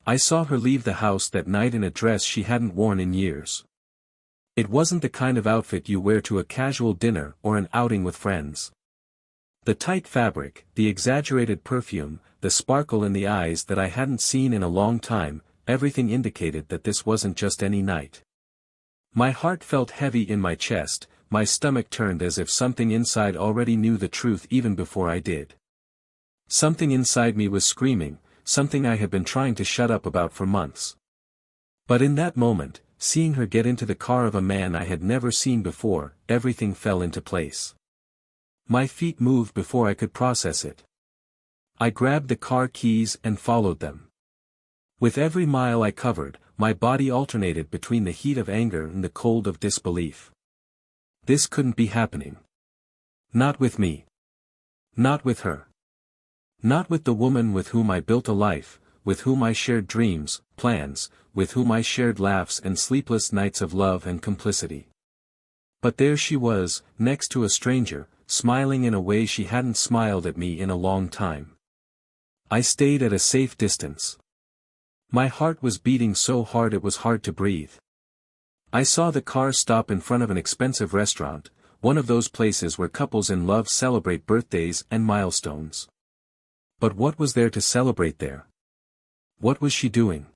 I saw her leave the house that night in a dress she hadn't worn in years. It wasn't the kind of outfit you wear to a casual dinner or an outing with friends. The tight fabric, the exaggerated perfume, the sparkle in the eyes that I hadn't seen in a long time, everything indicated that this wasn't just any night. My heart felt heavy in my chest, my stomach turned as if something inside already knew the truth even before I did. Something inside me was screaming, something I had been trying to shut up about for months. But in that moment, seeing her get into the car of a man I had never seen before, everything fell into place. My feet moved before I could process it. I grabbed the car keys and followed them. With every mile I covered, my body alternated between the heat of anger and the cold of disbelief. This couldn't be happening. Not with me. Not with her. Not with the woman with whom I built a life, with whom I shared dreams, plans, with whom I shared laughs and sleepless nights of love and complicity. But there she was, next to a stranger, smiling in a way she hadn't smiled at me in a long time. I stayed at a safe distance. My heart was beating so hard it was hard to breathe. I saw the car stop in front of an expensive restaurant, one of those places where couples in love celebrate birthdays and milestones. But what was there to celebrate there? What was she doing?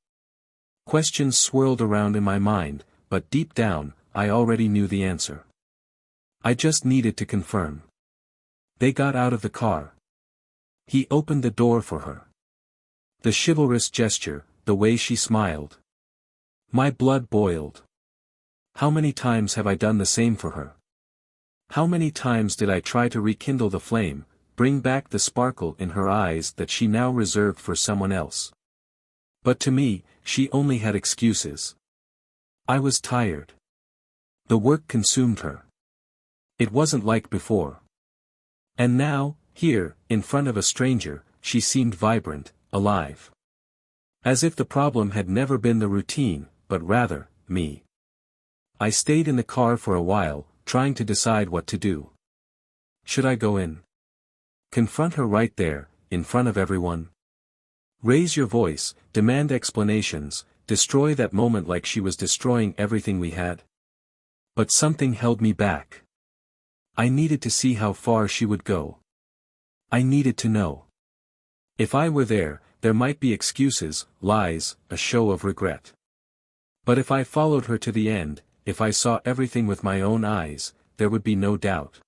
Questions swirled around in my mind, but deep down, I already knew the answer. I just needed to confirm. They got out of the car. He opened the door for her. The chivalrous gesture, the way she smiled. My blood boiled. How many times have I done the same for her? How many times did I try to rekindle the flame, bring back the sparkle in her eyes that she now reserved for someone else? But to me, she only had excuses. I was tired. The work consumed her. It wasn't like before. And now, here, in front of a stranger, she seemed vibrant, alive. As if the problem had never been the routine, but rather, me. I stayed in the car for a while, trying to decide what to do. Should I go in? Confront her right there, in front of everyone? Raise your voice, demand explanations, destroy that moment like she was destroying everything we had? But something held me back. I needed to see how far she would go. I needed to know. If I were there, there might be excuses, lies, a show of regret. But if I followed her to the end, if I saw everything with my own eyes, there would be no doubt.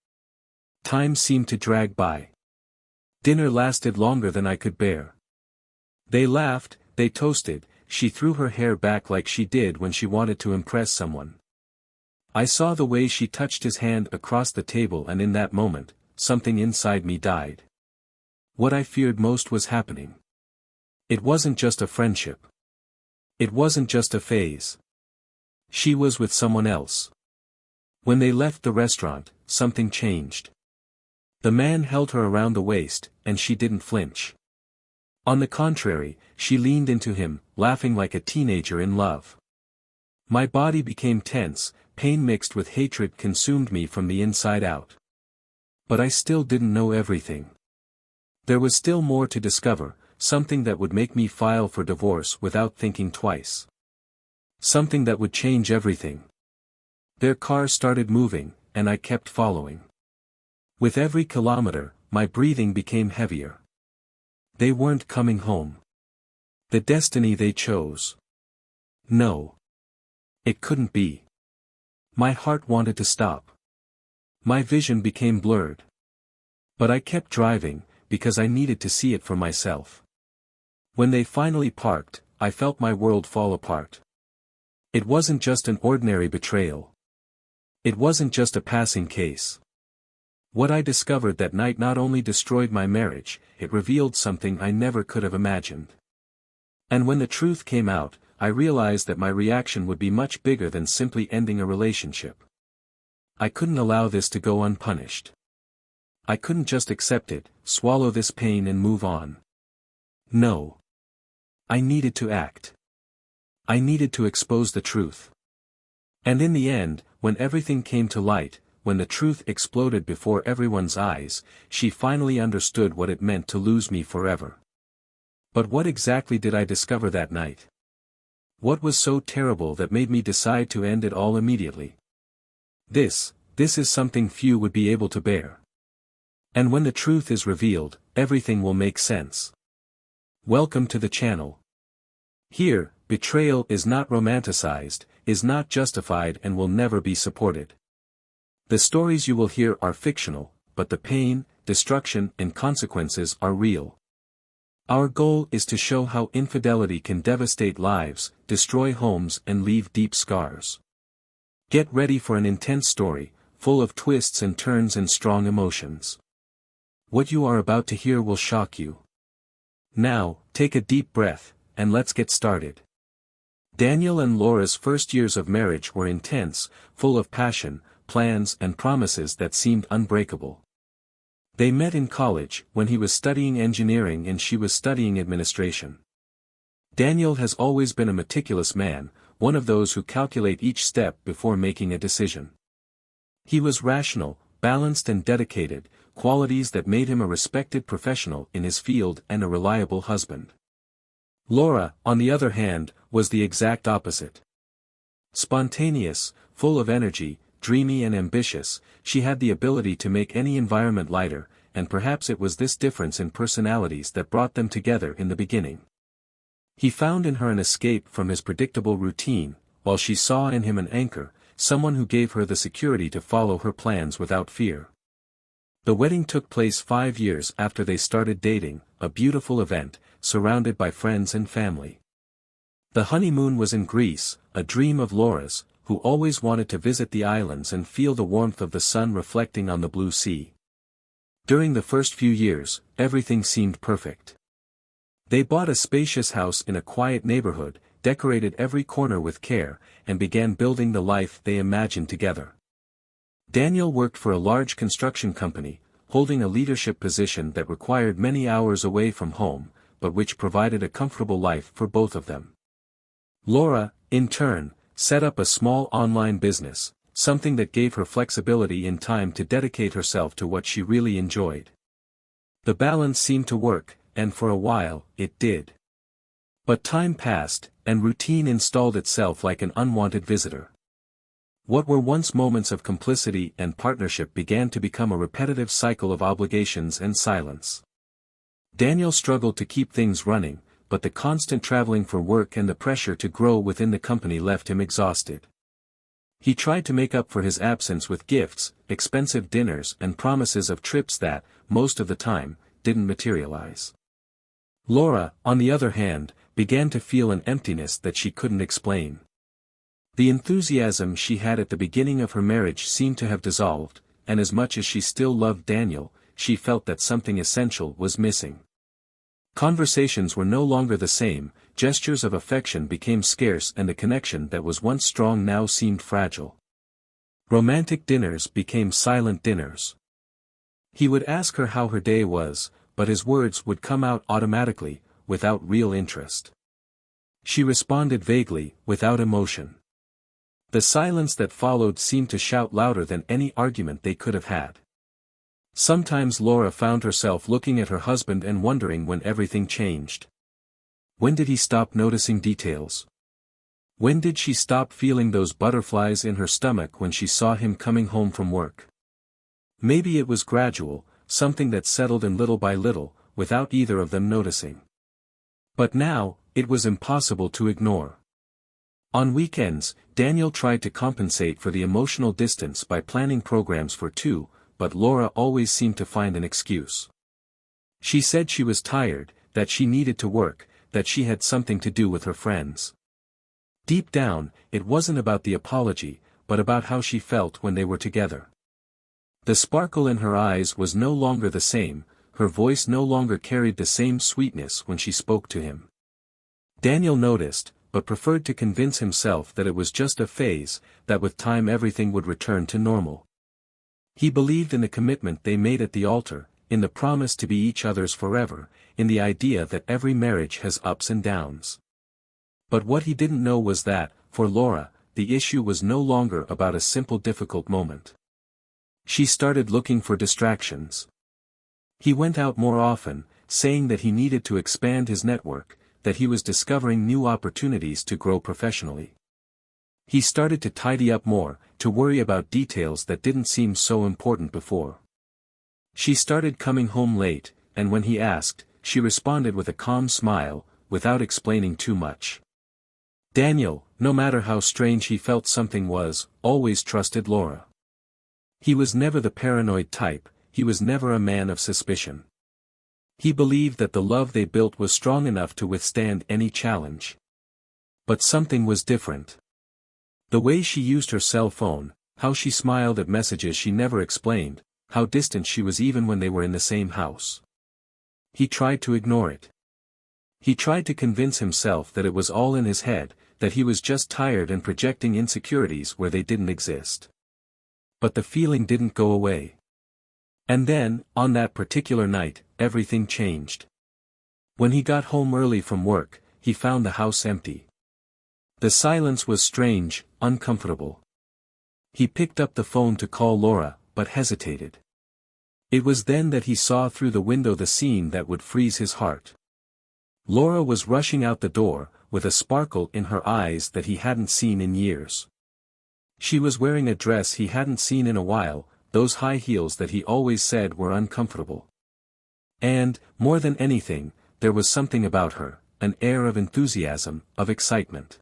Time seemed to drag by. Dinner lasted longer than I could bear. They laughed, they toasted, she threw her hair back like she did when she wanted to impress someone. I saw the way she touched his hand across the table, and in that moment, something inside me died. What I feared most was happening. It wasn't just a friendship. It wasn't just a phase. She was with someone else. When they left the restaurant, something changed. The man held her around the waist, and she didn't flinch. On the contrary, she leaned into him, laughing like a teenager in love. My body became tense, pain mixed with hatred consumed me from the inside out. But I still didn't know everything. There was still more to discover, something that would make me file for divorce without thinking twice. Something that would change everything. Their car started moving, and I kept following. With every kilometer, my breathing became heavier. They weren't coming home. The destiny they chose. No. It couldn't be. My heart wanted to stop. My vision became blurred. But I kept driving, because I needed to see it for myself. When they finally parked, I felt my world fall apart. It wasn't just an ordinary betrayal. It wasn't just a passing case. What I discovered that night not only destroyed my marriage, it revealed something I never could have imagined. And when the truth came out, I realized that my reaction would be much bigger than simply ending a relationship. I couldn't allow this to go unpunished. I couldn't just accept it, swallow this pain and move on. No. I needed to act. I needed to expose the truth. And in the end, when everything came to light, when the truth exploded before everyone's eyes, she finally understood what it meant to lose me forever. But what exactly did I discover that night? What was so terrible that made me decide to end it all immediately? This is something few would be able to bear. And when the truth is revealed, everything will make sense. Welcome to the channel. Here, betrayal is not romanticized, is not justified, and will never be supported. The stories you will hear are fictional, but the pain, destruction, and consequences are real. Our goal is to show how infidelity can devastate lives, destroy homes, and leave deep scars. Get ready for an intense story, full of twists and turns and strong emotions. What you are about to hear will shock you. Now, take a deep breath, and let's get started. Daniel and Laura's first years of marriage were intense, full of passion, plans, and promises that seemed unbreakable. They met in college, when he was studying engineering and she was studying administration. Daniel has always been a meticulous man, one of those who calculate each step before making a decision. He was rational, balanced, and dedicated, qualities that made him a respected professional in his field and a reliable husband. Laura, on the other hand, was the exact opposite. Spontaneous, full of energy, dreamy and ambitious, she had the ability to make any environment lighter, and perhaps it was this difference in personalities that brought them together in the beginning. He found in her an escape from his predictable routine, while she saw in him an anchor, someone who gave her the security to follow her plans without fear. The wedding took place 5 years after they started dating, a beautiful event, surrounded by friends and family. The honeymoon was in Greece, a dream of Laura's, who always wanted to visit the islands and feel the warmth of the sun reflecting on the blue sea. During the first few years, everything seemed perfect. They bought a spacious house in a quiet neighborhood, decorated every corner with care, and began building the life they imagined together. Daniel worked for a large construction company, holding a leadership position that required many hours away from home, but which provided a comfortable life for both of them. Laura, in turn, set up a small online business, something that gave her flexibility in time to dedicate herself to what she really enjoyed. The balance seemed to work, and for a while, it did. But time passed, and routine installed itself like an unwanted visitor. What were once moments of complicity and partnership began to become a repetitive cycle of obligations and silence. Daniel struggled to keep things running, but the constant traveling for work and the pressure to grow within the company left him exhausted. He tried to make up for his absence with gifts, expensive dinners, and promises of trips that, most of the time, didn't materialize. Laura, on the other hand, began to feel an emptiness that she couldn't explain. The enthusiasm she had at the beginning of her marriage seemed to have dissolved, and as much as she still loved Daniel, she felt that something essential was missing. Conversations were no longer the same, gestures of affection became scarce, and the connection that was once strong now seemed fragile. Romantic dinners became silent dinners. He would ask her how her day was, but his words would come out automatically, without real interest. She responded vaguely, without emotion. The silence that followed seemed to shout louder than any argument they could have had. Sometimes Laura found herself looking at her husband and wondering when everything changed. When did he stop noticing details? When did she stop feeling those butterflies in her stomach when she saw him coming home from work? Maybe it was gradual, something that settled in little by little, without either of them noticing. But now, it was impossible to ignore. On weekends, Daniel tried to compensate for the emotional distance by planning programs for two, but Laura always seemed to find an excuse. She said she was tired, that she needed to work, that she had something to do with her friends. Deep down, it wasn't about the apology, but about how she felt when they were together. The sparkle in her eyes was no longer the same, her voice no longer carried the same sweetness when she spoke to him. Daniel noticed, but preferred to convince himself that it was just a phase, that with time everything would return to normal. He believed in the commitment they made at the altar, in the promise to be each other's forever, in the idea that every marriage has ups and downs. But what he didn't know was that, for Laura, the issue was no longer about a simple difficult moment. She started looking for distractions. He went out more often, saying that he needed to expand his network, that he was discovering new opportunities to grow professionally. He started to tidy up more, to worry about details that didn't seem so important before. She started coming home late, and when he asked, she responded with a calm smile, without explaining too much. Daniel, no matter how strange he felt something was, always trusted Laura. He was never the paranoid type, he was never a man of suspicion. He believed that the love they built was strong enough to withstand any challenge. But something was different. The way she used her cell phone, how she smiled at messages she never explained, how distant she was even when they were in the same house. He tried to ignore it. He tried to convince himself that it was all in his head, that he was just tired and projecting insecurities where they didn't exist. But the feeling didn't go away. And then, on that particular night, everything changed. When he got home early from work, he found the house empty. The silence was strange, uncomfortable. He picked up the phone to call Laura, but hesitated. It was then that he saw through the window the scene that would freeze his heart. Laura was rushing out the door, with a sparkle in her eyes that he hadn't seen in years. She was wearing a dress he hadn't seen in a while, those high heels that he always said were uncomfortable. And, more than anything, there was something about her, an air of enthusiasm, of excitement.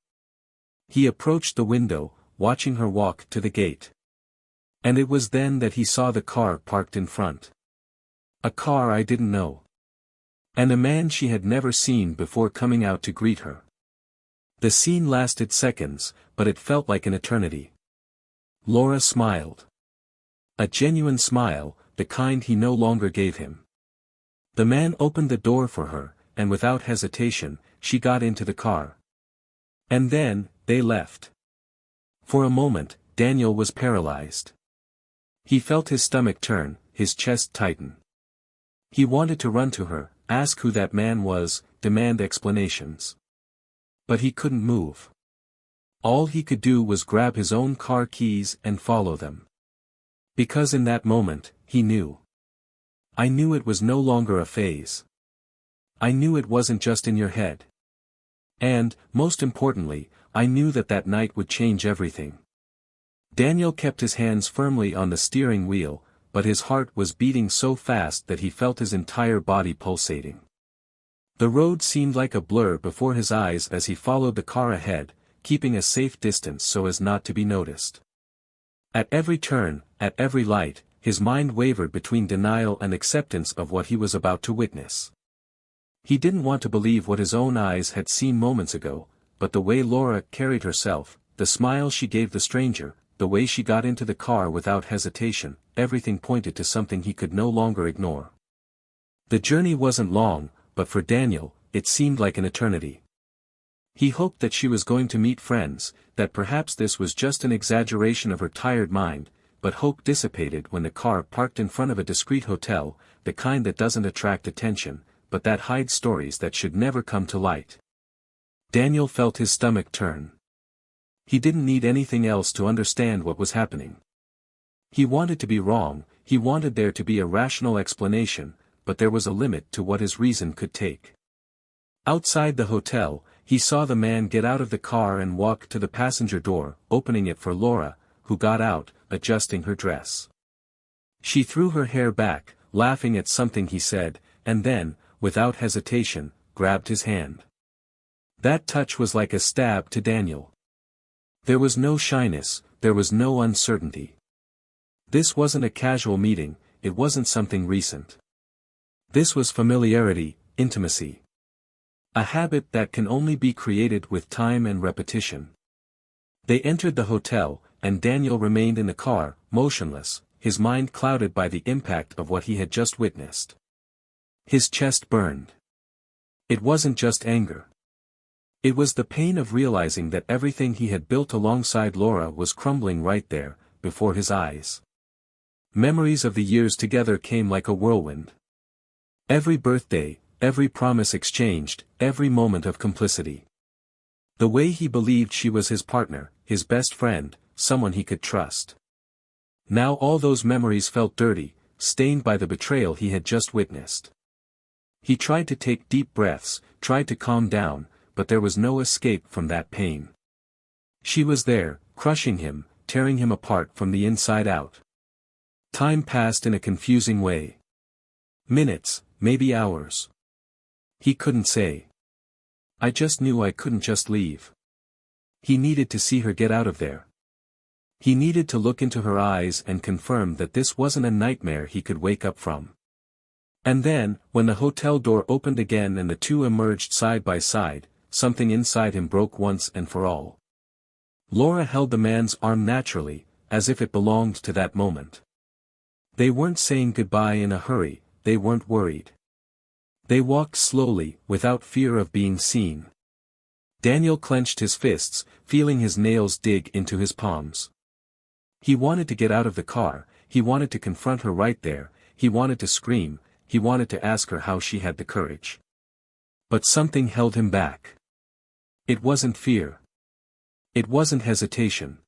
He approached the window, watching her walk to the gate. And it was then that he saw the car parked in front. A car I didn't know. And a man she had never seen before coming out to greet her. The scene lasted seconds, but it felt like an eternity. Laura smiled. A genuine smile, the kind he no longer gave him. The man opened the door for her, and without hesitation, she got into the car. And then, they left. For a moment, Daniel was paralyzed. He felt his stomach turn, his chest tighten. He wanted to run to her, ask who that man was, demand explanations. But he couldn't move. All he could do was grab his own car keys and follow them. Because in that moment, he knew. I knew it was no longer a phase. I knew it wasn't just in your head. And, most importantly, I knew that that night would change everything. Daniel kept his hands firmly on the steering wheel, but his heart was beating so fast that he felt his entire body pulsating. The road seemed like a blur before his eyes as he followed the car ahead, keeping a safe distance so as not to be noticed. At every turn, at every light, his mind wavered between denial and acceptance of what he was about to witness. He didn't want to believe what his own eyes had seen moments ago, but the way Laura carried herself, the smile she gave the stranger, the way she got into the car without hesitation, everything pointed to something he could no longer ignore. The journey wasn't long, but for Daniel, it seemed like an eternity. He hoped that she was going to meet friends, that perhaps this was just an exaggeration of her tired mind, but hope dissipated when the car parked in front of a discreet hotel, the kind that doesn't attract attention, but that hides stories that should never come to light. Daniel felt his stomach turn. He didn't need anything else to understand what was happening. He wanted to be wrong, he wanted there to be a rational explanation, but there was a limit to what his reason could take. Outside the hotel, he saw the man get out of the car and walk to the passenger door, opening it for Laura, who got out, adjusting her dress. She threw her hair back, laughing at something he said, and then, without hesitation, grabbed his hand. That touch was like a stab to Daniel. There was no shyness, there was no uncertainty. This wasn't a casual meeting, it wasn't something recent. This was familiarity, intimacy. A habit that can only be created with time and repetition. They entered the hotel, and Daniel remained in the car, motionless, his mind clouded by the impact of what he had just witnessed. His chest burned. It wasn't just anger. It was the pain of realizing that everything he had built alongside Laura was crumbling right there, before his eyes. Memories of the years together came like a whirlwind. Every birthday, every promise exchanged, every moment of complicity. The way he believed she was his partner, his best friend, someone he could trust. Now all those memories felt dirty, stained by the betrayal he had just witnessed. He tried to take deep breaths, tried to calm down, but there was no escape from that pain. She was there, crushing him, tearing him apart from the inside out. Time passed in a confusing way. Minutes, maybe hours. He couldn't say. I just knew I couldn't just leave. He needed to see her get out of there. He needed to look into her eyes and confirm that this wasn't a nightmare he could wake up from. And then, when the hotel door opened again and the two emerged side by side, something inside him broke once and for all. Laura held the man's arm naturally, as if it belonged to that moment. They weren't saying goodbye in a hurry, they weren't worried. They walked slowly, without fear of being seen. Daniel clenched his fists, feeling his nails dig into his palms. He wanted to get out of the car, he wanted to confront her right there, he wanted to scream, he wanted to ask her how she had the courage. But something held him back. It wasn't fear. It wasn't hesitation.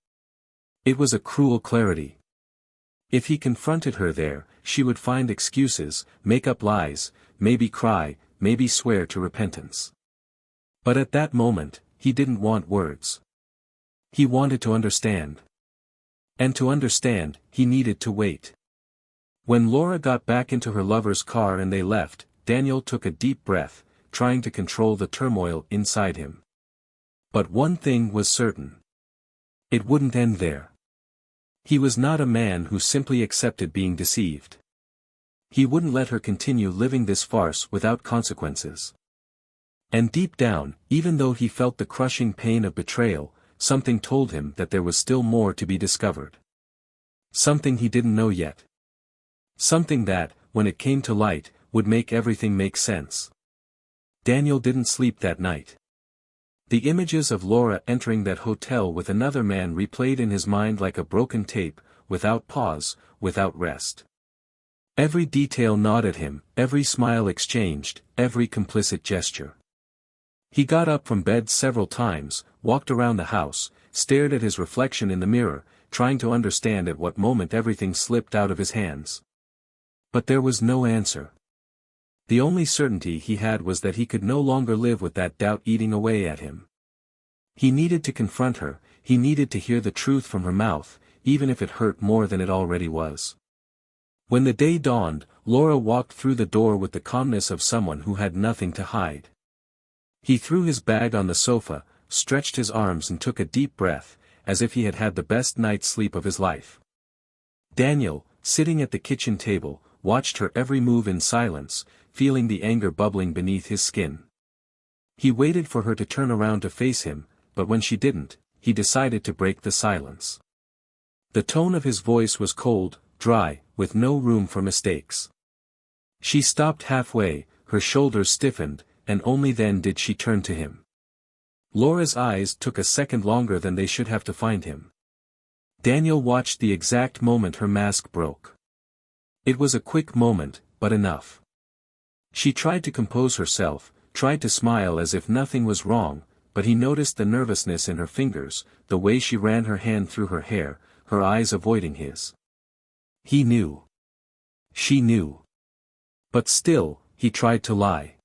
It was a cruel clarity. If he confronted her there, she would find excuses, make up lies, maybe cry, maybe swear to repentance. But at that moment, he didn't want words. He wanted to understand. And to understand, he needed to wait. When Laura got back into her lover's car and they left, Daniel took a deep breath, trying to control the turmoil inside him. But one thing was certain. It wouldn't end there. He was not a man who simply accepted being deceived. He wouldn't let her continue living this farce without consequences. And deep down, even though he felt the crushing pain of betrayal, something told him that there was still more to be discovered. Something he didn't know yet. Something that, when it came to light, would make everything make sense. Daniel didn't sleep that night. The images of Laura entering that hotel with another man replayed in his mind like a broken tape, without pause, without rest. Every detail gnawed at him, every smile exchanged, every complicit gesture. He got up from bed several times, walked around the house, stared at his reflection in the mirror, trying to understand at what moment everything slipped out of his hands. But there was no answer. The only certainty he had was that he could no longer live with that doubt eating away at him. He needed to confront her, he needed to hear the truth from her mouth, even if it hurt more than it already was. When the day dawned, Laura walked through the door with the calmness of someone who had nothing to hide. He threw his bag on the sofa, stretched his arms and took a deep breath, as if he had had the best night's sleep of his life. Daniel, sitting at the kitchen table, watched her every move in silence, feeling the anger bubbling beneath his skin. He waited for her to turn around to face him, but when she didn't, he decided to break the silence. The tone of his voice was cold, dry, with no room for mistakes. She stopped halfway, her shoulders stiffened, and only then did she turn to him. Laura's eyes took a second longer than they should have to find him. Daniel watched the exact moment her mask broke. It was a quick moment, but enough. She tried to compose herself, tried to smile as if nothing was wrong, but he noticed the nervousness in her fingers, the way she ran her hand through her hair, her eyes avoiding his. He knew. She knew. But still, he tried to lie.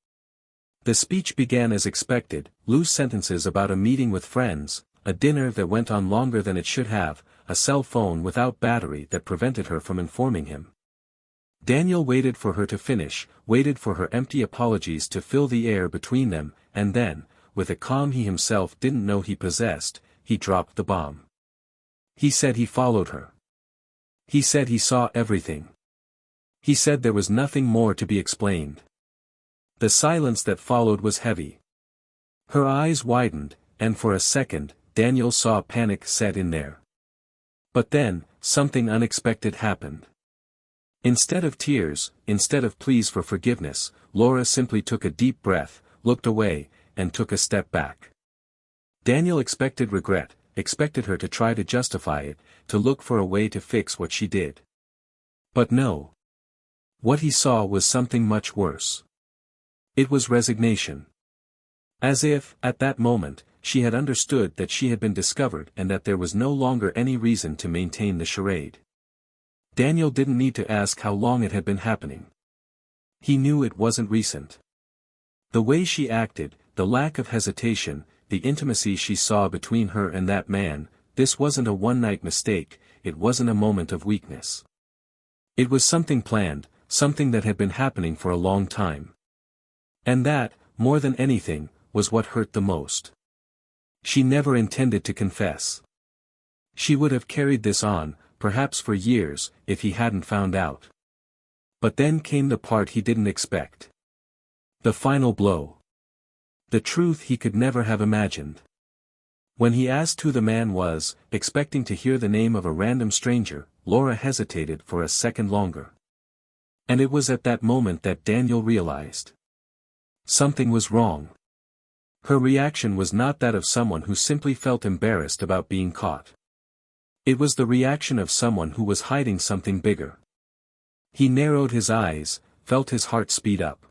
The speech began as expected, loose sentences about a meeting with friends, a dinner that went on longer than it should have, a cell phone without battery that prevented her from informing him. Daniel waited for her to finish, waited for her empty apologies to fill the air between them, and then, with a calm he himself didn't know he possessed, he dropped the bomb. He said he followed her. He said he saw everything. He said there was nothing more to be explained. The silence that followed was heavy. Her eyes widened, and for a second, Daniel saw panic set in there. But then, something unexpected happened. Instead of tears, instead of pleas for forgiveness, Laura simply took a deep breath, looked away, and took a step back. Daniel expected regret, expected her to try to justify it, to look for a way to fix what she did. But no. What he saw was something much worse. It was resignation. As if, at that moment, she had understood that she had been discovered and that there was no longer any reason to maintain the charade. Daniel didn't need to ask how long it had been happening. He knew it wasn't recent. The way she acted, the lack of hesitation, the intimacy she saw between her and that man, this wasn't a one-night mistake, it wasn't a moment of weakness. It was something planned, something that had been happening for a long time. And that, more than anything, was what hurt the most. She never intended to confess. She would have carried this on, perhaps for years, if he hadn't found out. But then came the part he didn't expect. The final blow. The truth he could never have imagined. When he asked who the man was, expecting to hear the name of a random stranger, Laura hesitated for a second longer. And it was at that moment that Daniel realized. Something was wrong. Her reaction was not that of someone who simply felt embarrassed about being caught. It was the reaction of someone who was hiding something bigger. He narrowed his eyes, felt his heart speed up.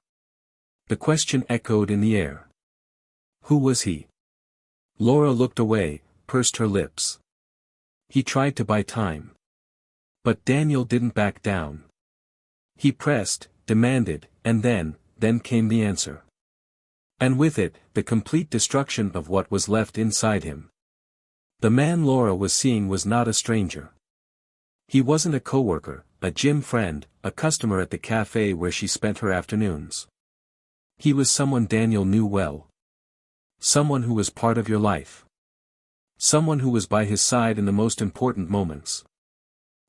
The question echoed in the air. Who was he? Laura looked away, pursed her lips. He tried to buy time. But Daniel didn't back down. He pressed, demanded, and then came the answer. And with it, the complete destruction of what was left inside him. The man Laura was seeing was not a stranger. He wasn't a coworker, a gym friend, a customer at the cafe where she spent her afternoons. He was someone Daniel knew well. Someone who was part of your life. Someone who was by his side in the most important moments.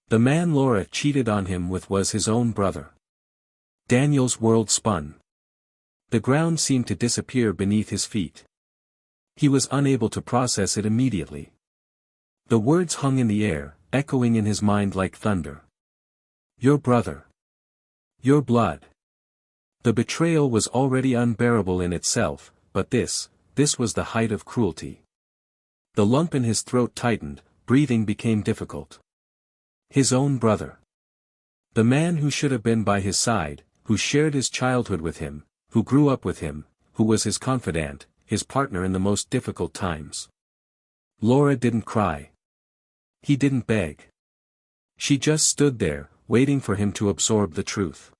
The man Laura cheated on him with was his own brother. Daniel's world spun. The ground seemed to disappear beneath his feet. He was unable to process it immediately. The words hung in the air, echoing in his mind like thunder. Your brother. Your blood. The betrayal was already unbearable in itself, but this was the height of cruelty. The lump in his throat tightened, breathing became difficult. His own brother. The man who should have been by his side, who shared his childhood with him, who grew up with him, who was his confidant, his partner in the most difficult times. Laura didn't cry. He didn't beg. She just stood there, waiting for him to absorb the truth.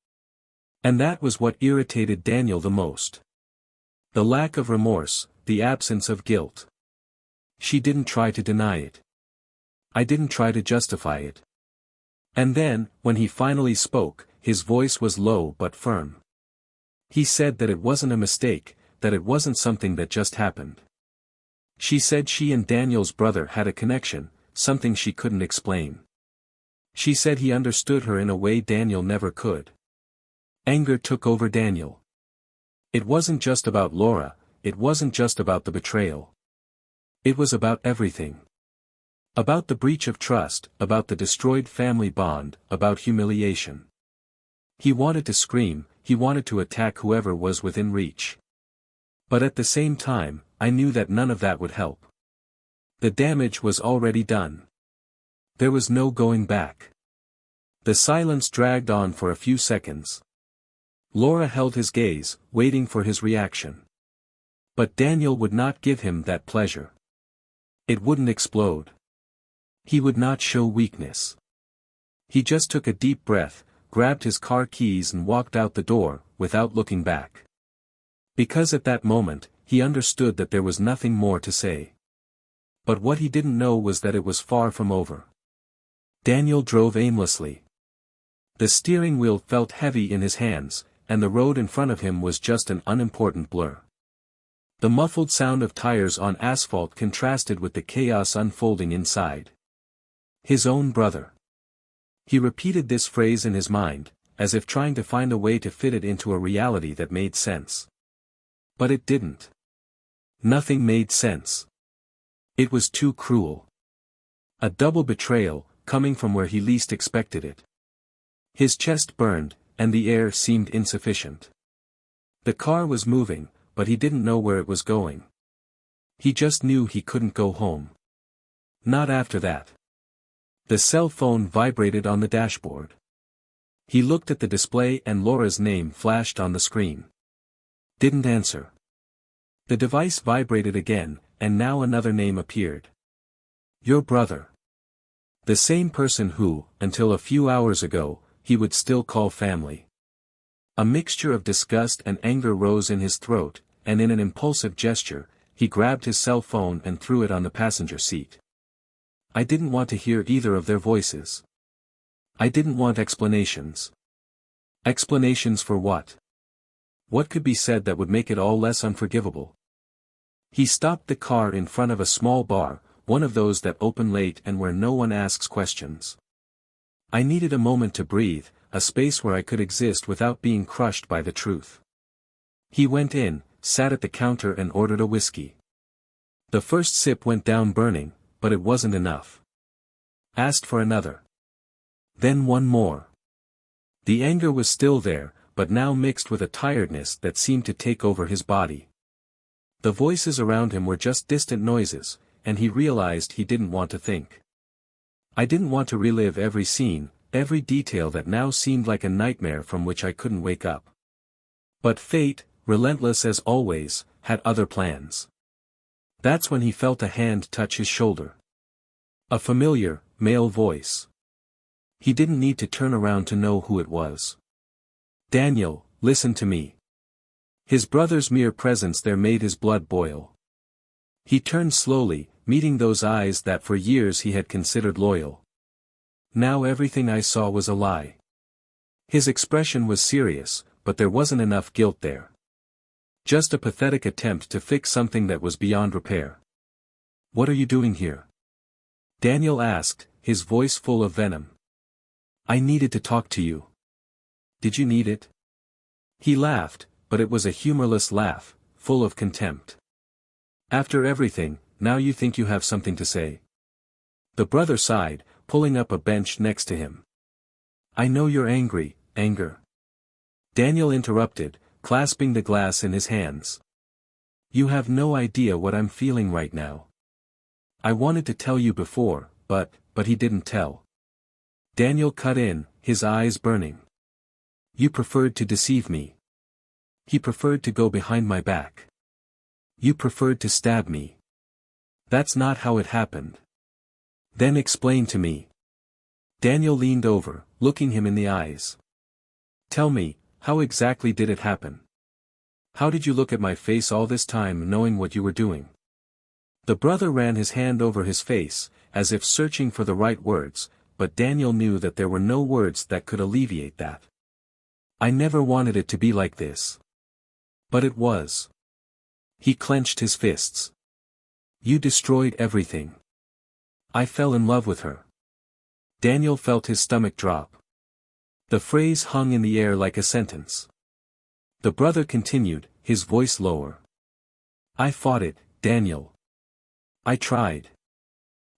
And that was what irritated Daniel the most. The lack of remorse, the absence of guilt. She didn't try to deny it. I didn't try to justify it. And then, when he finally spoke, his voice was low but firm. He said that it wasn't a mistake, that it wasn't something that just happened. She said she and Daniel's brother had a connection, something she couldn't explain. She said he understood her in a way Daniel never could. Anger took over Daniel. It wasn't just about Laura, it wasn't just about the betrayal. It was about everything. About the breach of trust, about the destroyed family bond, about humiliation. He wanted to scream, he wanted to attack whoever was within reach. But at the same time, I knew that none of that would help. The damage was already done. There was no going back. The silence dragged on for a few seconds. Laura held his gaze, waiting for his reaction. But Daniel would not give him that pleasure. It wouldn't explode. He would not show weakness. He just took a deep breath, grabbed his car keys and walked out the door, without looking back. Because at that moment, he understood that there was nothing more to say. But what he didn't know was that it was far from over. Daniel drove aimlessly. The steering wheel felt heavy in his hands, and the road in front of him was just an unimportant blur. The muffled sound of tires on asphalt contrasted with the chaos unfolding inside. His own brother. He repeated this phrase in his mind, as if trying to find a way to fit it into a reality that made sense. But it didn't. Nothing made sense. It was too cruel. A double betrayal, coming from where he least expected it. His chest burned, and the air seemed insufficient. The car was moving, but he didn't know where it was going. He just knew he couldn't go home. Not after that. The cell phone vibrated on the dashboard. He looked at the display and Laura's name flashed on the screen. Didn't answer. The device vibrated again, and now another name appeared. Your brother. The same person who, until a few hours ago, he would still call family. A mixture of disgust and anger rose in his throat, and in an impulsive gesture, he grabbed his cell phone and threw it on the passenger seat. I didn't want to hear either of their voices. I didn't want explanations. Explanations for what? What could be said that would make it all less unforgivable? He stopped the car in front of a small bar, one of those that open late and where no one asks questions. I needed a moment to breathe, a space where I could exist without being crushed by the truth. He went in, sat at the counter and ordered a whiskey. The first sip went down burning, but it wasn't enough. Asked for another. Then one more. The anger was still there, but now mixed with a tiredness that seemed to take over his body. The voices around him were just distant noises, and he realized he didn't want to think. I didn't want to relive every scene, every detail that now seemed like a nightmare from which I couldn't wake up. But fate, relentless as always, had other plans. That's when he felt a hand touch his shoulder. A familiar, male voice. He didn't need to turn around to know who it was. Daniel, listen to me. His brother's mere presence there made his blood boil. He turned slowly, meeting those eyes that for years he had considered loyal. Now everything I saw was a lie. His expression was serious, but there wasn't enough guilt there. Just a pathetic attempt to fix something that was beyond repair. What are you doing here? Daniel asked, his voice full of venom. I needed to talk to you. Did you need it? He laughed, but it was a humorless laugh, full of contempt. After everything, now you think you have something to say? The brother sighed, pulling up a bench next to him. I know you're angry, anger. Daniel interrupted, clasping the glass in his hands. You have no idea what I'm feeling right now. I wanted to tell you before, but he didn't tell. Daniel cut in, his eyes burning. You preferred to deceive me. He preferred to go behind my back. You preferred to stab me. That's not how it happened. Then explain to me. Daniel leaned over, looking him in the eyes. Tell me, how exactly did it happen? How did you look at my face all this time knowing what you were doing? The brother ran his hand over his face, as if searching for the right words, but Daniel knew that there were no words that could alleviate that. I never wanted it to be like this. But it was. He clenched his fists. You destroyed everything. I fell in love with her. Daniel felt his stomach drop. The phrase hung in the air like a sentence. The brother continued, his voice lower. I fought it, Daniel. I tried.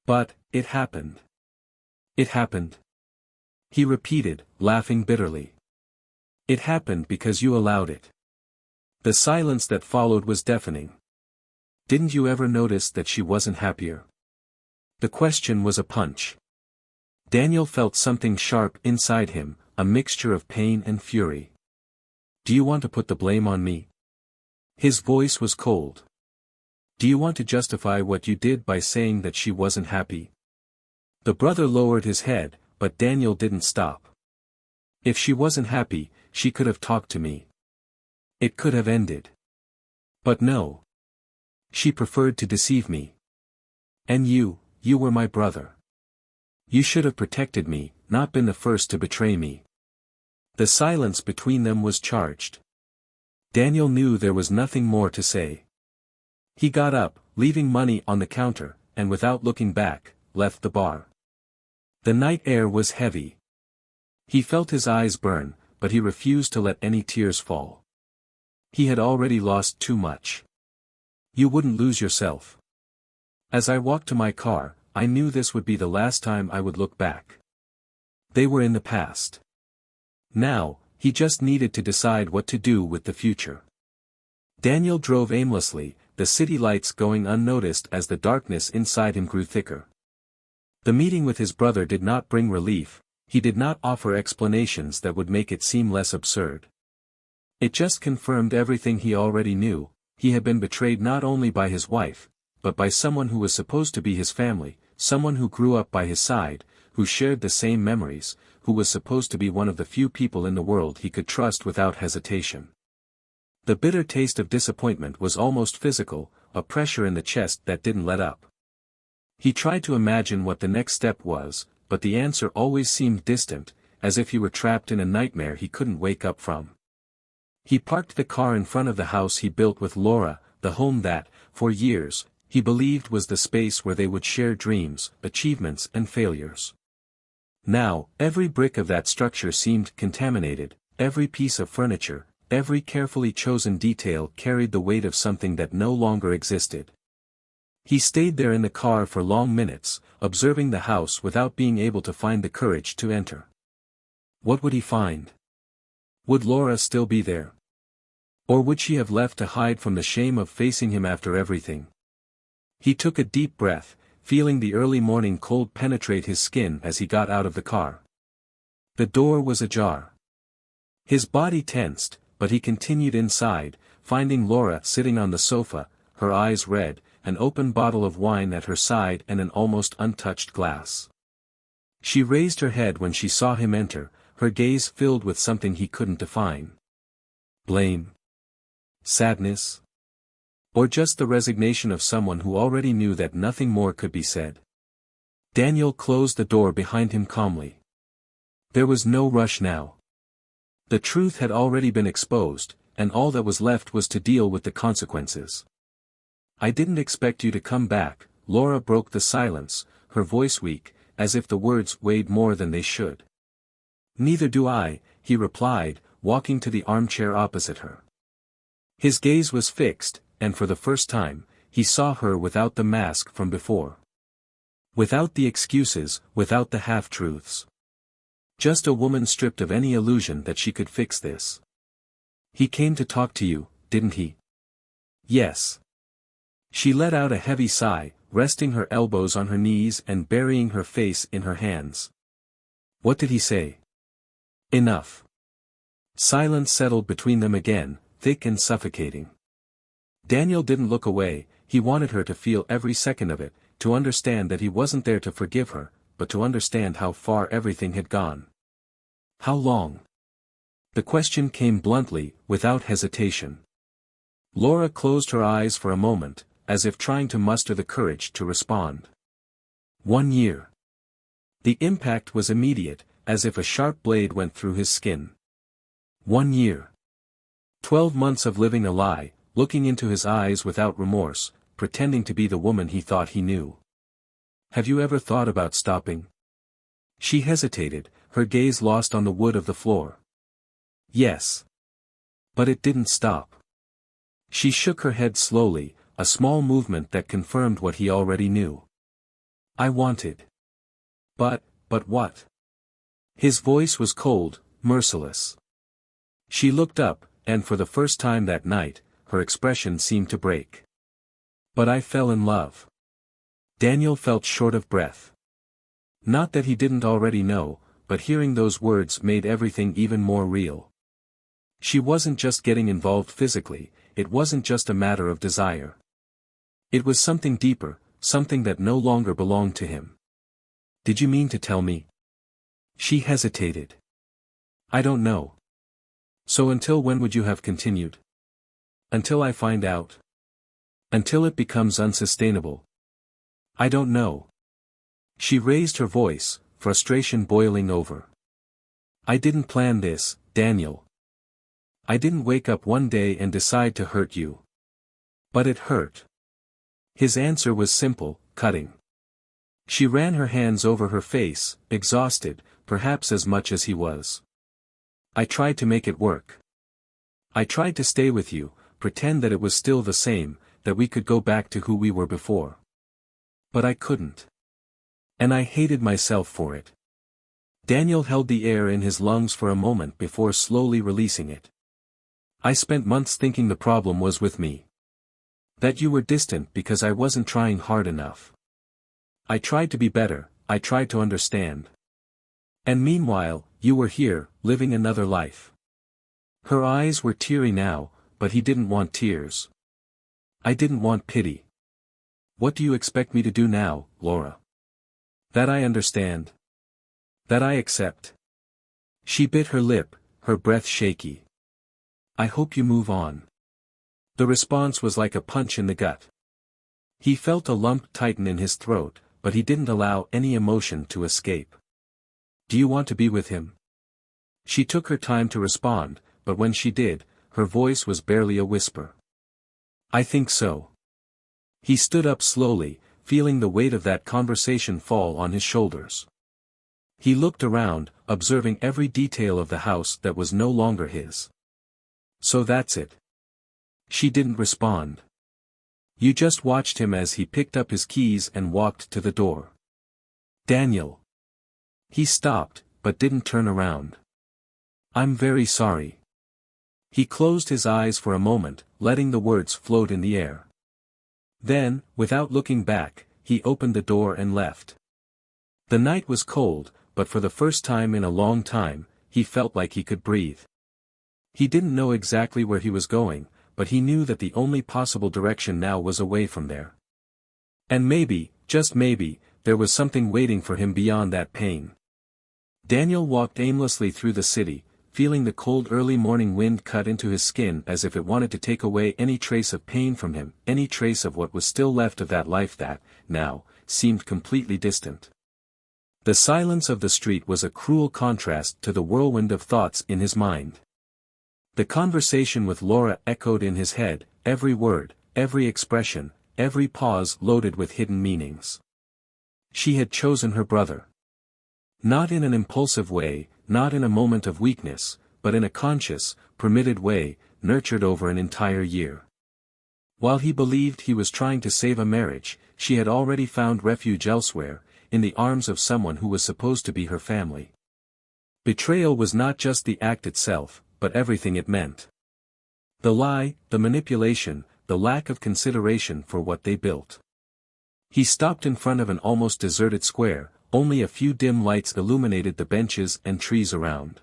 But, it happened. It happened. He repeated, laughing bitterly. It happened because you allowed it. The silence that followed was deafening. Didn't you ever notice that she wasn't happier? The question was a punch. Daniel felt something sharp inside him, a mixture of pain and fury. Do you want to put the blame on me? His voice was cold. Do you want to justify what you did by saying that she wasn't happy? The brother lowered his head, but Daniel didn't stop. If she wasn't happy, she could have talked to me. It could have ended. But no. She preferred to deceive me. And you were my brother. You should have protected me, not been the first to betray me. The silence between them was charged. Daniel knew there was nothing more to say. He got up, leaving money on the counter, and without looking back, left the bar. The night air was heavy. He felt his eyes burn, but he refused to let any tears fall. He had already lost too much. You wouldn't lose yourself. As I walked to my car, I knew this would be the last time I would look back. They were in the past. Now, he just needed to decide what to do with the future. Daniel drove aimlessly, the city lights going unnoticed as the darkness inside him grew thicker. The meeting with his brother did not bring relief, he did not offer explanations that would make it seem less absurd. It just confirmed everything he already knew. He had been betrayed not only by his wife, but by someone who was supposed to be his family, someone who grew up by his side, who shared the same memories, who was supposed to be one of the few people in the world he could trust without hesitation. The bitter taste of disappointment was almost physical, a pressure in the chest that didn't let up. He tried to imagine what the next step was, but the answer always seemed distant, as if he were trapped in a nightmare he couldn't wake up from. He parked the car in front of the house he built with Laura, the home that, for years, he believed was the space where they would share dreams, achievements and failures. Now, every brick of that structure seemed contaminated, every piece of furniture, every carefully chosen detail carried the weight of something that no longer existed. He stayed there in the car for long minutes, observing the house without being able to find the courage to enter. What would he find? Would Laura still be there? Or would she have left to hide from the shame of facing him after everything? He took a deep breath, feeling the early morning cold penetrate his skin as he got out of the car. The door was ajar. His body tensed, but he continued inside, finding Laura sitting on the sofa, her eyes red, an open bottle of wine at her side and an almost untouched glass. She raised her head when she saw him enter, her gaze filled with something he couldn't define. Blame? Sadness? Or just the resignation of someone who already knew that nothing more could be said? Daniel closed the door behind him calmly. There was no rush now. The truth had already been exposed, and all that was left was to deal with the consequences. I didn't expect you to come back, Laura broke the silence, her voice weak, as if the words weighed more than they should. Neither do I, he replied, walking to the armchair opposite her. His gaze was fixed, and for the first time, he saw her without the mask from before. Without the excuses, without the half-truths. Just a woman stripped of any illusion that she could fix this. He came to talk to you, didn't he? Yes. She let out a heavy sigh, resting her elbows on her knees and burying her face in her hands. What did he say? Enough. Silence settled between them again, thick and suffocating. Daniel didn't look away, he wanted her to feel every second of it, to understand that he wasn't there to forgive her, but to understand how far everything had gone. How long? The question came bluntly, without hesitation. Laura closed her eyes for a moment, as if trying to muster the courage to respond. 1 year. The impact was immediate, as if a sharp blade went through his skin. 1 year. 12 months of living a lie, looking into his eyes without remorse, pretending to be the woman he thought he knew. Have you ever thought about stopping? She hesitated, her gaze lost on the wood of the floor. Yes. But it didn't stop. She shook her head slowly, a small movement that confirmed what he already knew. I wanted. But what? His voice was cold, merciless. She looked up, and for the first time that night, her expression seemed to break. But I fell in love. Daniel felt short of breath. Not that he didn't already know, but hearing those words made everything even more real. She wasn't just getting involved physically, it wasn't just a matter of desire. It was something deeper, something that no longer belonged to him. Did you mean to tell me? She hesitated. I don't know. So until when would you have continued? Until I find out. Until it becomes unsustainable. I don't know. She raised her voice, frustration boiling over. I didn't plan this, Daniel. I didn't wake up one day and decide to hurt you. But it hurt. His answer was simple, cutting. She ran her hands over her face, exhausted, perhaps as much as he was. I tried to make it work. I tried to stay with you, pretend that it was still the same, that we could go back to who we were before. But I couldn't. And I hated myself for it. Daniel held the air in his lungs for a moment before slowly releasing it. I spent months thinking the problem was with me. That you were distant because I wasn't trying hard enough. I tried to be better, I tried to understand. And meanwhile, you were here, living another life. Her eyes were teary now, but he didn't want tears. I didn't want pity. What do you expect me to do now, Laura? That I understand. That I accept. She bit her lip, her breath shaky. I hope you move on. The response was like a punch in the gut. He felt a lump tighten in his throat, but he didn't allow any emotion to escape. Do you want to be with him? She took her time to respond, but when she did, her voice was barely a whisper. I think so. He stood up slowly, feeling the weight of that conversation fall on his shoulders. He looked around, observing every detail of the house that was no longer his. So that's it. She didn't respond. You just watched him as he picked up his keys and walked to the door. Daniel. He stopped, but didn't turn around. I'm very sorry. He closed his eyes for a moment, letting the words float in the air. Then, without looking back, he opened the door and left. The night was cold, but for the first time in a long time, he felt like he could breathe. He didn't know exactly where he was going, but he knew that the only possible direction now was away from there. And maybe, just maybe, there was something waiting for him beyond that pain. Daniel walked aimlessly through the city, feeling the cold early morning wind cut into his skin as if it wanted to take away any trace of pain from him, any trace of what was still left of that life that, now, seemed completely distant. The silence of the street was a cruel contrast to the whirlwind of thoughts in his mind. The conversation with Laura echoed in his head, every word, every expression, every pause loaded with hidden meanings. She had chosen her brother. Not in an impulsive way, not in a moment of weakness, but in a conscious, permitted way, nurtured over an entire year. While he believed he was trying to save a marriage, she had already found refuge elsewhere, in the arms of someone who was supposed to be her family. Betrayal was not just the act itself, but everything it meant. The lie, the manipulation, the lack of consideration for what they built. He stopped in front of an almost deserted square, only a few dim lights illuminated the benches and trees around.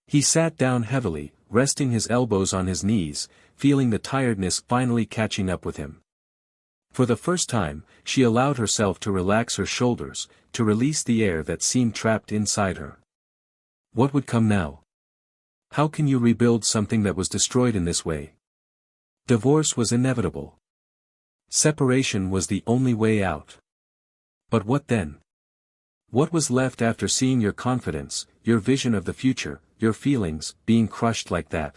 He sat down heavily, resting his elbows on his knees, feeling the tiredness finally catching up with him. For the first time, she allowed herself to relax her shoulders, to release the air that seemed trapped inside her. What would come now? How can you rebuild something that was destroyed in this way? Divorce was inevitable. Separation was the only way out. But what then? What was left after seeing your confidence, your vision of the future, your feelings, being crushed like that?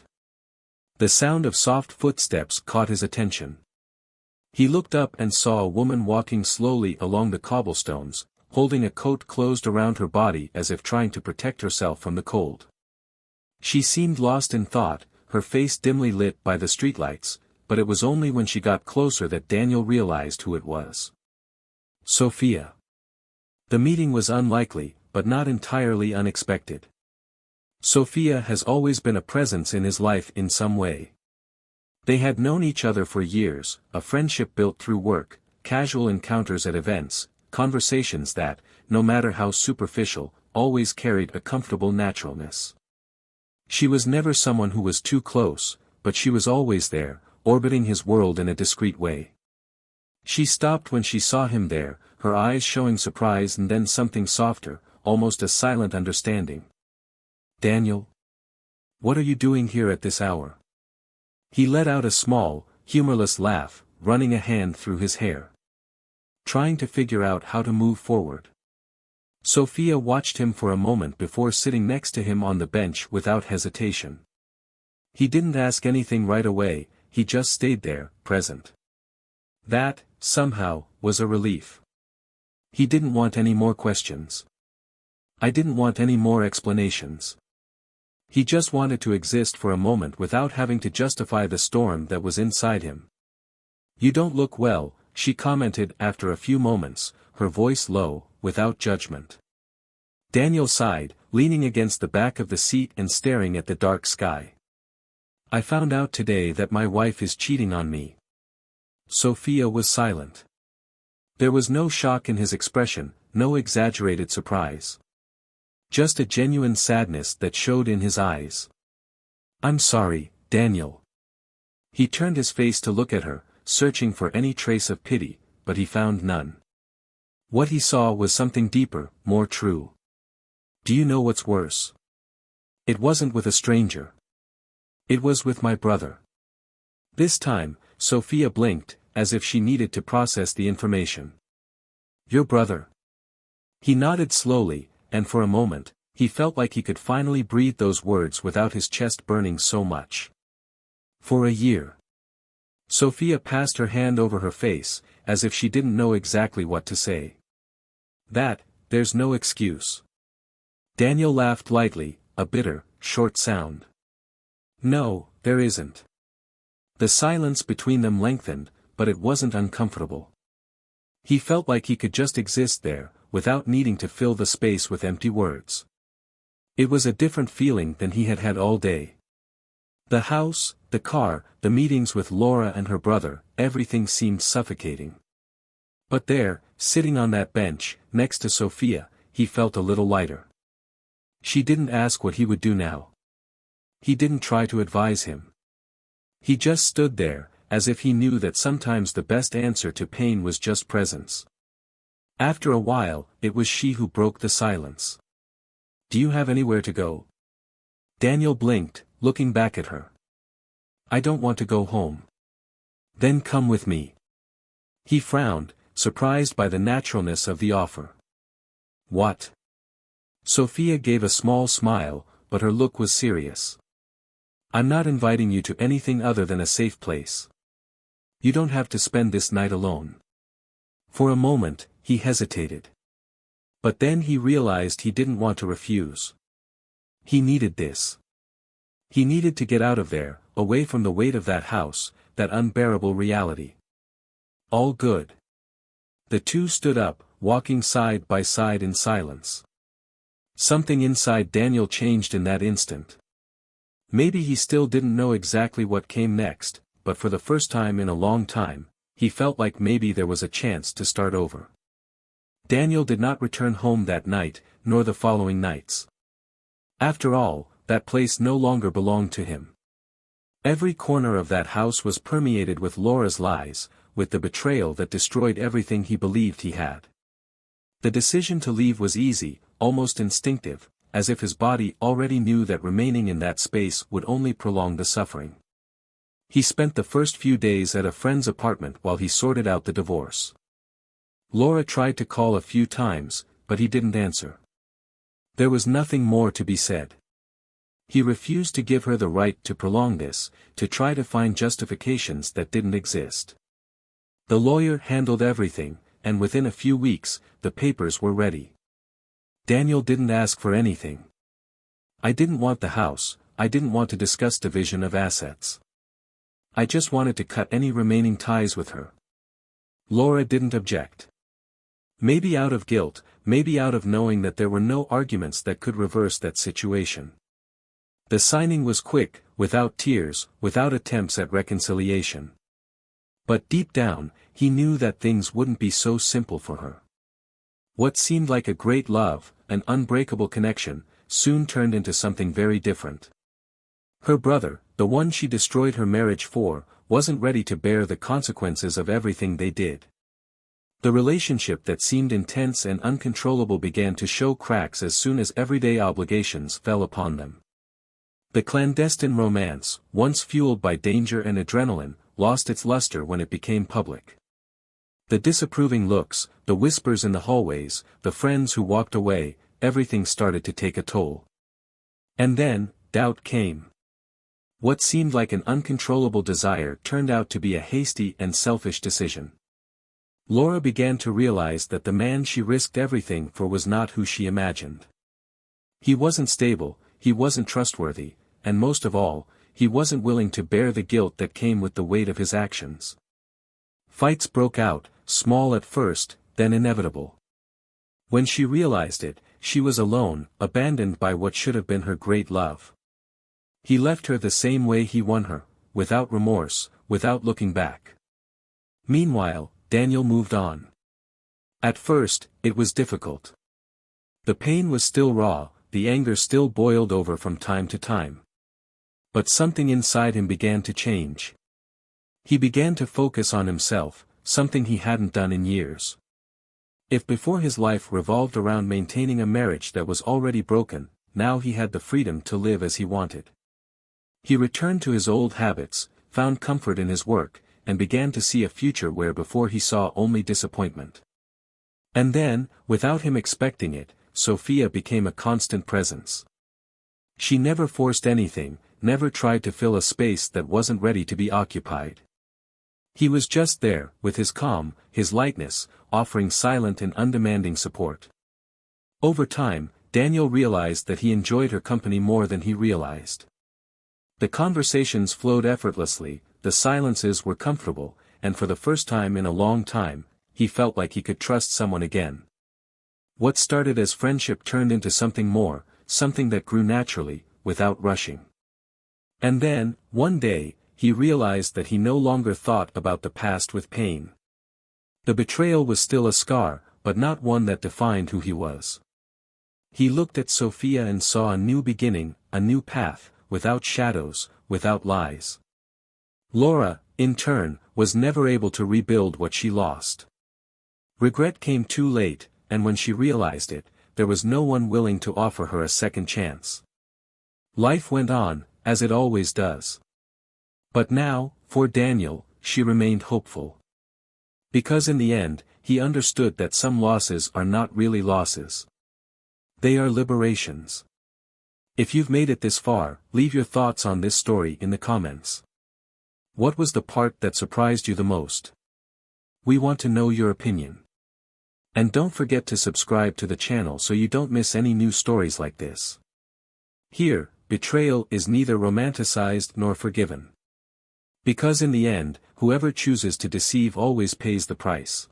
The sound of soft footsteps caught his attention. He looked up and saw a woman walking slowly along the cobblestones, holding a coat closed around her body as if trying to protect herself from the cold. She seemed lost in thought, her face dimly lit by the streetlights, but it was only when she got closer that Daniel realized who it was. Sophia. The meeting was unlikely, but not entirely unexpected. Sophia has always been a presence in his life in some way. They had known each other for years, a friendship built through work, casual encounters at events, conversations that, no matter how superficial, always carried a comfortable naturalness. She was never someone who was too close, but she was always there, orbiting his world in a discreet way. She stopped when she saw him there, her eyes showing surprise and then something softer, almost a silent understanding. Daniel? What are you doing here at this hour? He let out a small, humorless laugh, running a hand through his hair. Trying to figure out how to move forward. Sophia watched him for a moment before sitting next to him on the bench without hesitation. He didn't ask anything right away, he just stayed there, present. That, somehow, was a relief. He didn't want any more questions. I didn't want any more explanations. He just wanted to exist for a moment without having to justify the storm that was inside him. You don't look well, she commented after a few moments, her voice low, without judgment. Daniel sighed, leaning against the back of the seat and staring at the dark sky. I found out today that my wife is cheating on me. Sophia was silent. There was no shock in his expression, no exaggerated surprise. Just a genuine sadness that showed in his eyes. I'm sorry, Daniel. He turned his face to look at her, searching for any trace of pity, but he found none. What he saw was something deeper, more true. Do you know what's worse? It wasn't with a stranger. It was with my brother. This time, Sophia blinked, as if she needed to process the information. Your brother? He nodded slowly, and for a moment, he felt like he could finally breathe those words without his chest burning so much. For a year. Sophia passed her hand over her face, as if she didn't know exactly what to say. There's no excuse. Daniel laughed lightly, a bitter, short sound. No, there isn't. The silence between them lengthened, but it wasn't uncomfortable. He felt like he could just exist there, without needing to fill the space with empty words. It was a different feeling than he had had all day. The house, the car, the meetings with Laura and her brother, everything seemed suffocating. But there, sitting on that bench, next to Sophia, he felt a little lighter. She didn't ask what he would do now. He didn't try to advise him. He just stood there, as if he knew that sometimes the best answer to pain was just presence. After a while, it was she who broke the silence. Do you have anywhere to go? Daniel blinked, looking back at her. I don't want to go home. Then come with me. He frowned, surprised by the naturalness of the offer. What? Sophia gave a small smile, but her look was serious. I'm not inviting you to anything other than a safe place. You don't have to spend this night alone. For a moment, he hesitated. But then he realized he didn't want to refuse. He needed this. He needed to get out of there, away from the weight of that house, that unbearable reality. All good. The two stood up, walking side by side in silence. Something inside Daniel changed in that instant. Maybe he still didn't know exactly what came next, but for the first time in a long time, he felt like maybe there was a chance to start over. Daniel did not return home that night, nor the following nights. After all, that place no longer belonged to him. Every corner of that house was permeated with Laura's lies, with the betrayal that destroyed everything he believed he had. The decision to leave was easy, almost instinctive, as if his body already knew that remaining in that space would only prolong the suffering. He spent the first few days at a friend's apartment while he sorted out the divorce. Laura tried to call a few times, but he didn't answer. There was nothing more to be said. He refused to give her the right to prolong this, to try to find justifications that didn't exist. The lawyer handled everything, and within a few weeks, the papers were ready. Daniel didn't ask for anything. I didn't want the house, I didn't want to discuss division of assets. I just wanted to cut any remaining ties with her. Laura didn't object. Maybe out of guilt, maybe out of knowing that there were no arguments that could reverse that situation. The signing was quick, without tears, without attempts at reconciliation. But deep down, he knew that things wouldn't be so simple for her. What seemed like a great love, an unbreakable connection, soon turned into something very different. Her brother, the one she destroyed her marriage for, wasn't ready to bear the consequences of everything they did. The relationship that seemed intense and uncontrollable began to show cracks as soon as everyday obligations fell upon them. The clandestine romance, once fueled by danger and adrenaline, lost its luster when it became public. The disapproving looks, the whispers in the hallways, the friends who walked away, everything started to take a toll. And then, doubt came. What seemed like an uncontrollable desire turned out to be a hasty and selfish decision. Laura began to realize that the man she risked everything for was not who she imagined. He wasn't stable, he wasn't trustworthy, and most of all, he wasn't willing to bear the guilt that came with the weight of his actions. Fights broke out, small at first, then inevitable. When she realized it, she was alone, abandoned by what should have been her great love. He left her the same way he won her, without remorse, without looking back. Meanwhile, Daniel moved on. At first, it was difficult. The pain was still raw, the anger still boiled over from time to time. But something inside him began to change. He began to focus on himself, something he hadn't done in years. If before his life revolved around maintaining a marriage that was already broken, now he had the freedom to live as he wanted. He returned to his old habits, found comfort in his work, and began to see a future where before he saw only disappointment. And then, without him expecting it, Sophia became a constant presence. She never forced anything, never tried to fill a space that wasn't ready to be occupied. He was just there, with his calm, his lightness, offering silent and undemanding support. Over time, Daniel realized that he enjoyed her company more than he realized. The conversations flowed effortlessly, the silences were comfortable, and for the first time in a long time, he felt like he could trust someone again. What started as friendship turned into something more, something that grew naturally, without rushing. And then, one day, he realized that he no longer thought about the past with pain. The betrayal was still a scar, but not one that defined who he was. He looked at Sophia and saw a new beginning, a new path, without shadows, without lies. Laura, in turn, was never able to rebuild what she lost. Regret came too late, and when she realized it, there was no one willing to offer her a second chance. Life went on, as it always does. But now, for Daniel, she remained hopeful. Because in the end, he understood that some losses are not really losses. They are liberations. If you've made it this far, leave your thoughts on this story in the comments. What was the part that surprised you the most? We want to know your opinion. And don't forget to subscribe to the channel so you don't miss any new stories like this. Here, betrayal is neither romanticized nor forgiven. Because in the end, whoever chooses to deceive always pays the price.